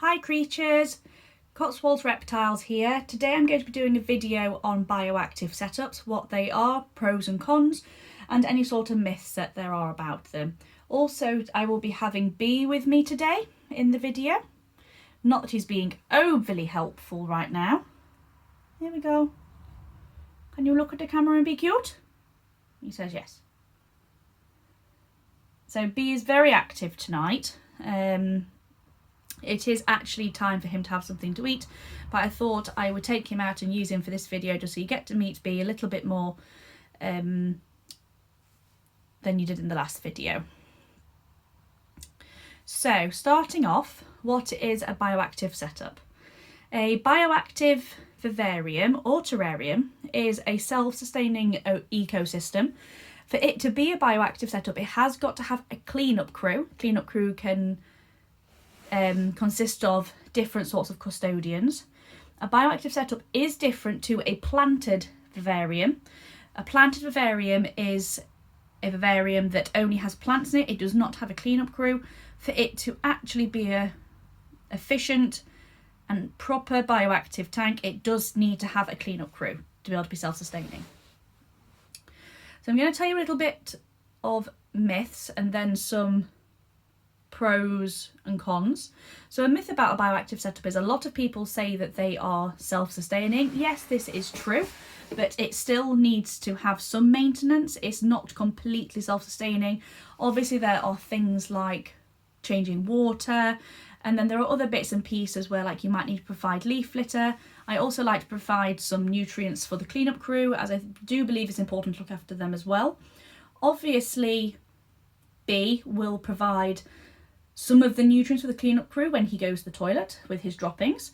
Hi creatures, Cotswolds Reptiles here. Today I'm going to be doing a video on BioActive setups, what they are, pros and cons, and any sort of myths that there are about them. Also, I will be having B with me today in the video. Not that he's being overly helpful right now. Here we go. Can you look at the camera and be cute? He says yes. So B is very active tonight. It is actually time for him to have something to eat, but I thought I would take him out and use him for this video just so you get to meet B a little bit more than you did in the last video. So starting off, what is a BioActive setup? A BioActive vivarium or terrarium is a self-sustaining ecosystem. For it to be a BioActive setup, it has got to have a cleanup crew. Cleanup crew can consist of different sorts of custodians. A BioActive setup is different to a planted vivarium. A planted vivarium is a vivarium that only has plants in it. It does not have a cleanup crew. For it to actually be a efficient and proper BioActive tank, it does need to have a cleanup crew to be able to be self-sustaining. So I'm going to tell you a little bit of myths and then some pros and cons. So a myth about a BioActive setup is a lot of people say that they are self-sustaining. Yes, this is true, but it still needs to have some maintenance. It's not completely self-sustaining. Obviously there are things like changing water, and then there are other bits and pieces where like you might need to provide leaf litter. I also like to provide some nutrients for the cleanup crew, as I do believe it's important to look after them as well. Obviously B will provide some of the nutrients for the cleanup crew when he goes to the toilet with his droppings,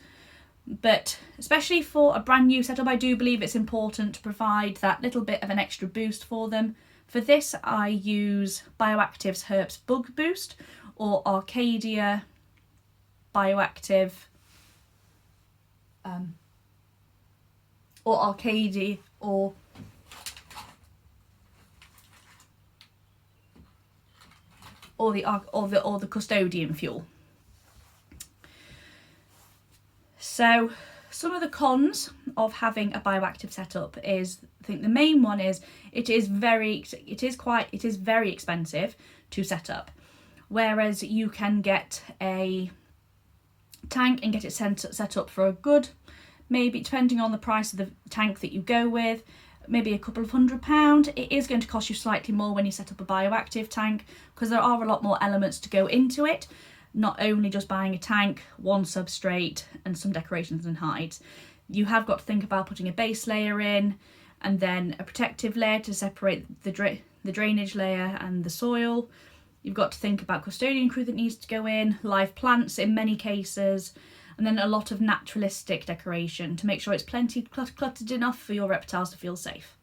but especially for a brand new setup I do believe it's important to provide that little bit of an extra boost for them. For this I use BioActive's Herbs Bug Boost or Arcadia BioActive or Arcadia or the custodian fuel. So some of the cons of having a BioActive setup is, I think the main one is it is very expensive to set up, whereas you can get a tank and get it set up for a good, maybe depending on the price of the tank that you go with, maybe a couple of £100. It is going to cost you slightly more when you set up a BioActive tank because there are a lot more elements to go into it, not only just buying a tank, one substrate and some decorations and hides. You have got to think about putting a base layer in and then a protective layer to separate the drainage layer and the soil. You've got to think about custodian crew that needs to go in, live plants in many cases, and then a lot of naturalistic decoration to make sure it's plenty cluttered enough for your reptiles to feel safe.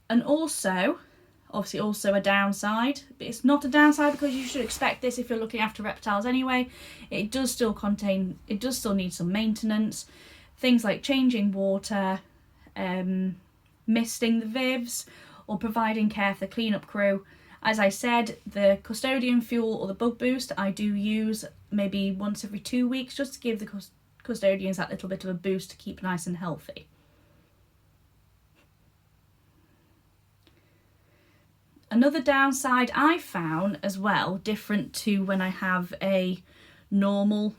And also, obviously also a downside, but it's not a downside because you should expect this if you're looking after reptiles anyway. It does still need some maintenance. Things like changing water, misting the vivs, or providing care for the cleanup crew. As I said, the custodian fuel or the bug boost I do use maybe once every 2 weeks just to give the custodians that little bit of a boost to keep nice and healthy. Another downside I found as well, different to when I have a normal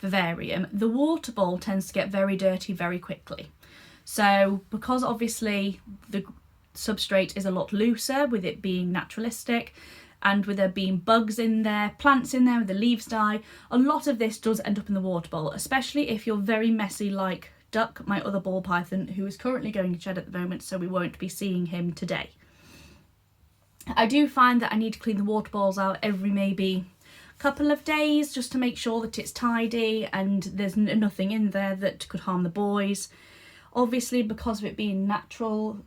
vivarium, the water bowl tends to get very dirty very quickly. So because obviously the substrate is a lot looser with it being naturalistic and with there being bugs in there, plants in there, the leaves die, a lot of this does end up in the water bowl, especially if you're very messy like Duck, my other ball python, who is currently going to shed at the moment, so we won't be seeing him today. I do find that I need to clean the water bowls out every maybe couple of days just to make sure that it's tidy and there's nothing in there that could harm the boys. Obviously because of it being natural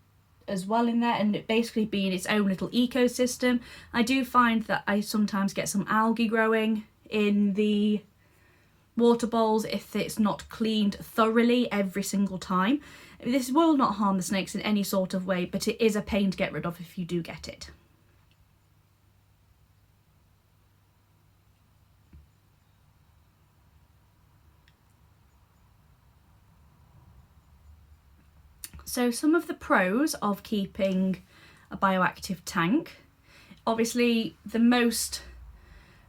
as well in there and it basically being its own little ecosystem, I do find that I sometimes get some algae growing in the water bowls if it's not cleaned thoroughly every single time. This will not harm the snakes in any sort of way, but it is a pain to get rid of if you do get it. So some of the pros of keeping a BioActive tank, obviously the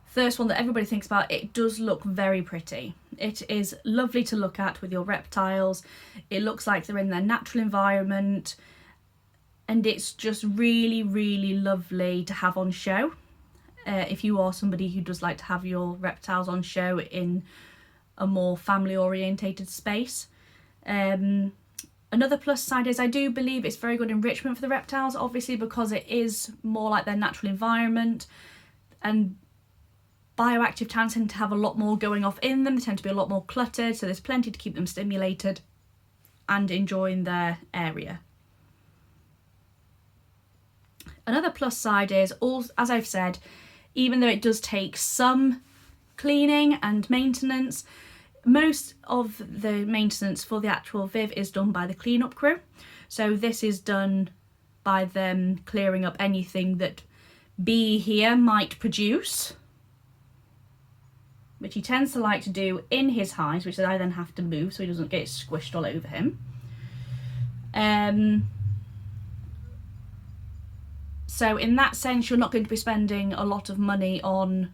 first one that everybody thinks about, it does look very pretty. It is lovely to look at with your reptiles. It looks like they're in their natural environment, and it's just really, really lovely to have on show. If you are somebody who does like to have your reptiles on show in a more family orientated space. Another plus side is I do believe it's very good enrichment for the reptiles, obviously because it is more like their natural environment, and BioActive tanks tend to have a lot more going off in them. They tend to be a lot more cluttered, so there's plenty to keep them stimulated and enjoying their area. Another plus side is, as I've said, even though it does take some cleaning and maintenance, most of the maintenance for the actual Viv is done by the cleanup crew. So this is done by them clearing up anything that B here might produce, which he tends to like to do in his hives, which I then have to move so he doesn't get squished all over him. So in that sense, you're not going to be spending a lot of money on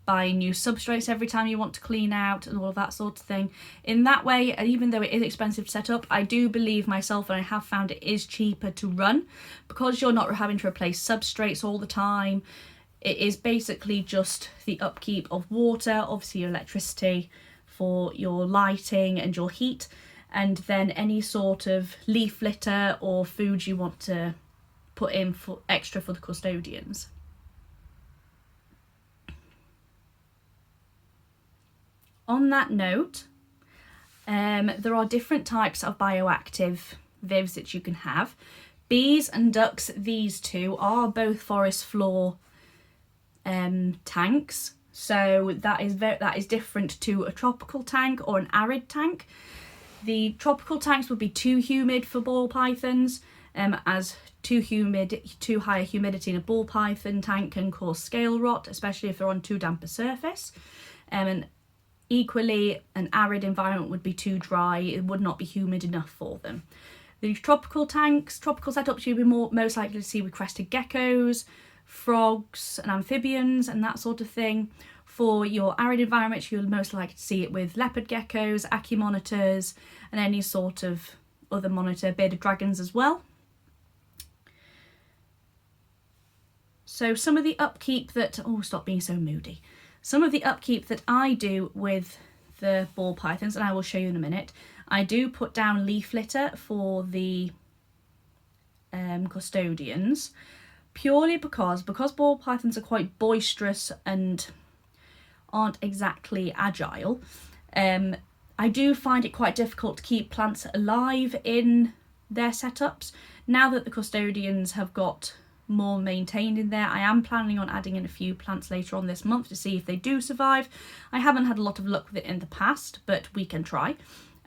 buying new substrates every time you want to clean out and all of that sort of thing. In that way, even though it is expensive to set up, I do believe myself, and I have found it is cheaper to run, because you're not having to replace substrates all the time. It is basically just the upkeep of water, obviously your electricity for your lighting and your heat, and then any sort of leaf litter or food you want to put in for extra for the custodians. On that note, there are different types of BioActive Vivs that you can have. Bees and ducks, these two are both forest floor tanks, so that is different to a tropical tank or an arid tank. The tropical tanks would be too humid for ball pythons, as too high a humidity in a ball python tank can cause scale rot, especially if they're on too damp a surface. And equally, an arid environment would be too dry, it would not be humid enough for them. The tropical setups, you'll be most likely to see with crested geckos, frogs and amphibians and that sort of thing. For your arid environments, you'll most likely to see it with leopard geckos, ackee monitors, and any sort of other monitor, bearded dragons as well. So some of the upkeep that, stop being so moody. Some of the upkeep that I do with the ball pythons, and I will show you in a minute, I do put down leaf litter for the custodians, purely because ball pythons are quite boisterous and aren't exactly agile. I do find it quite difficult to keep plants alive in their setups. Now that the custodians have got more maintained in there, I am planning on adding in a few plants later on this month to see if they do survive. I haven't had a lot of luck with it in the past, but we can try.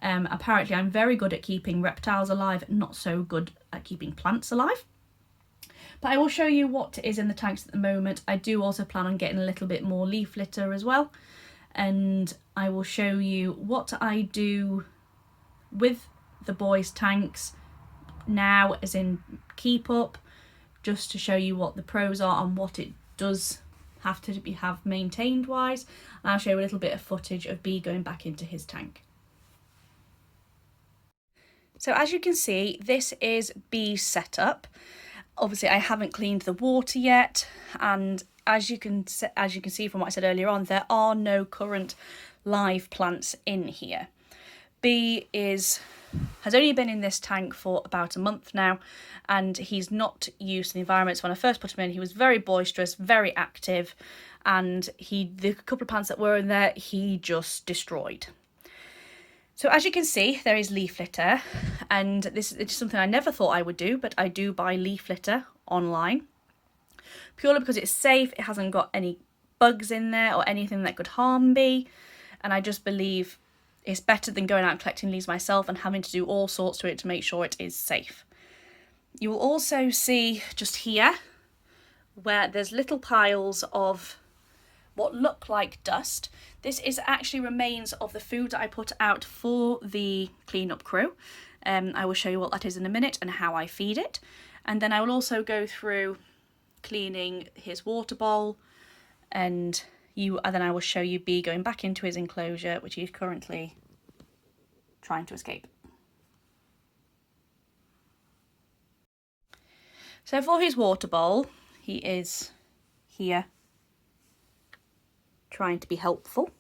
Apparently I'm very good at keeping reptiles alive, not so good at keeping plants alive. But I will show you what is in the tanks at the moment. I do also plan on getting a little bit more leaf litter as well. And I will show you what I do with the boys' tanks now, as in keep up, just to show you what the pros are and what it does have to have maintained wise. And I'll show you a little bit of footage of B going back into his tank. So as you can see, this is B's setup. Obviously I haven't cleaned the water yet, and as you can see from what I said earlier on, there are no current live plants in here. B has only been in this tank for about a month now, and he's not used to the environment. So when I first put him in, he was very boisterous, very active, and the couple of plants that were in there, he just destroyed. So as you can see, there is leaf litter, and this is something I never thought I would do, but I do buy leaf litter online, purely because it's safe, it hasn't got any bugs in there or anything that could harm me. And I just believe it's better than going out and collecting leaves myself and having to do all sorts to it to make sure it is safe. You will also see just here where there's little piles of what look like dust. This is actually remains of the food that I put out for the cleanup crew. I will show you what that is in a minute and how I feed it. And then I will also go through cleaning his water bowl, and then I will show you B going back into his enclosure, which he's currently trying to escape. So for his water bowl, he is here trying to be helpful.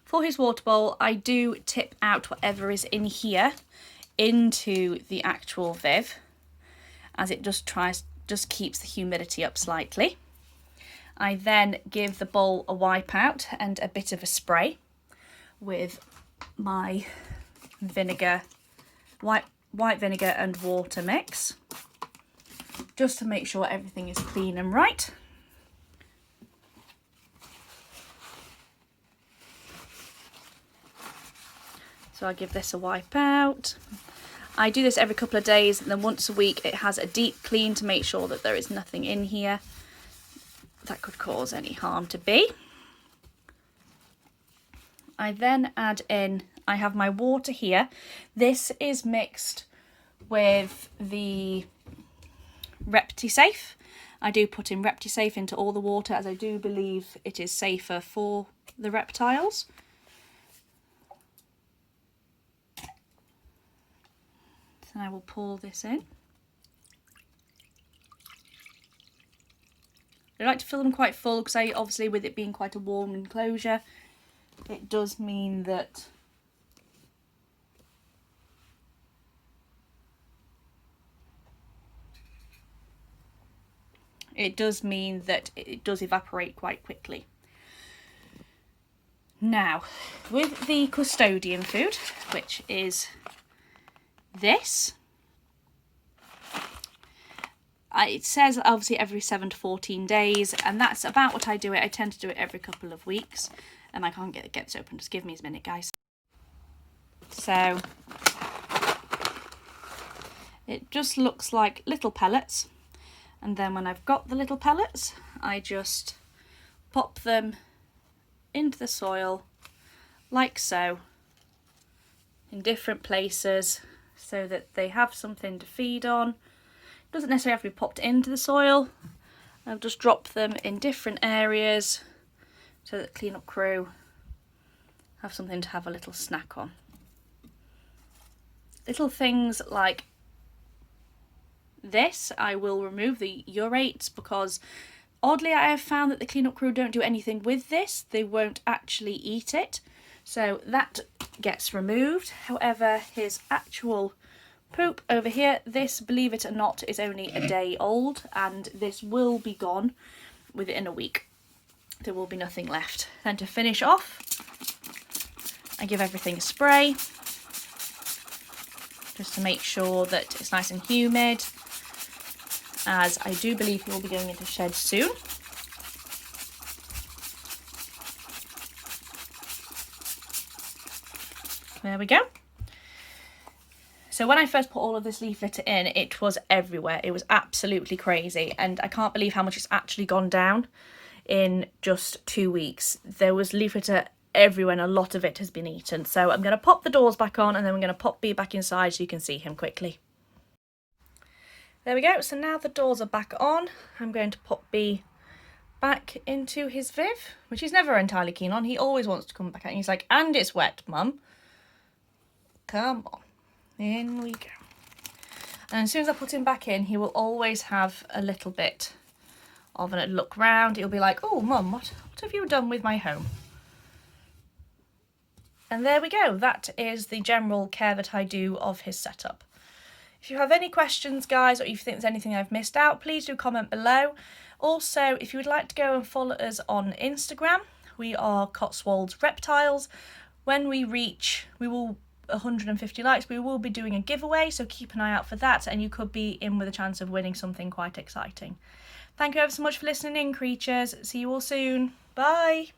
For his water bowl, I do tip out whatever is in here into the actual Viv, as it just keeps the humidity up slightly. I then give the bowl a wipe out and a bit of a spray with my vinegar, white vinegar and water mix, just to make sure everything is clean and right. So I'll give this a wipe out. I do this every couple of days, and then once a week it has a deep clean to make sure that there is nothing in here that could cause any harm to B. I then add in, I have my water here. This is mixed with the ReptiSafe. I do put in ReptiSafe into all the water, as I do believe it is safer for the reptiles. And I will pour this in. I like to fill them quite full because obviously with it being quite a warm enclosure, it does mean that it does evaporate quite quickly. Now, with the custodian food, which is this, it says obviously every 7 to 14 days, and that's about what I do it. I tend to do it every couple of weeks, and I can't get this open. Just give me a minute, guys. So it just looks like little pellets, and then when I've got the little pellets, I just pop them into the soil like so, in different places, so that they have something to feed on. It doesn't necessarily have to be popped into the soil. I'll just drop them in different areas so that the cleanup crew have something to have a little snack on. Little things like this, I will remove the urates, because oddly I have found that the cleanup crew don't do anything with this. They won't actually eat it. So that gets removed. However, his actual poop over here, this, believe it or not, is only a day old, and this will be gone within a week. There will be nothing left. Then to finish off, I give everything a spray, just to make sure that it's nice and humid, as I do believe he will be going into shed soon. There we go. So when I first put all of this leaf litter in, it was everywhere. It was absolutely crazy, and I can't believe how much it's actually gone down in just 2 weeks. There was leaf litter everywhere, and a lot of it has been eaten. So I'm going to pop the doors back on, and then we're going to pop B back inside so you can see him quickly. There we go. So now the doors are back on, I'm going to pop B back into his Viv, which he's never entirely keen on. He always wants to come back out. He's like, and it's wet, Mum. Come on. In we go. And as soon as I put him back in, he will always have a little bit of a look round. He'll be like, oh, Mum, what have you done with my home? And there we go. That is the general care that I do of his setup. If you have any questions, guys, or if you think there's anything I've missed out, please do comment below. Also, if you would like to go and follow us on Instagram, we are Cotswolds Reptiles. When we will 150 likes, we will be doing a giveaway, so keep an eye out for that, and you could be in with a chance of winning something quite exciting. Thank you ever so much for listening in, creatures. See you all soon. Bye.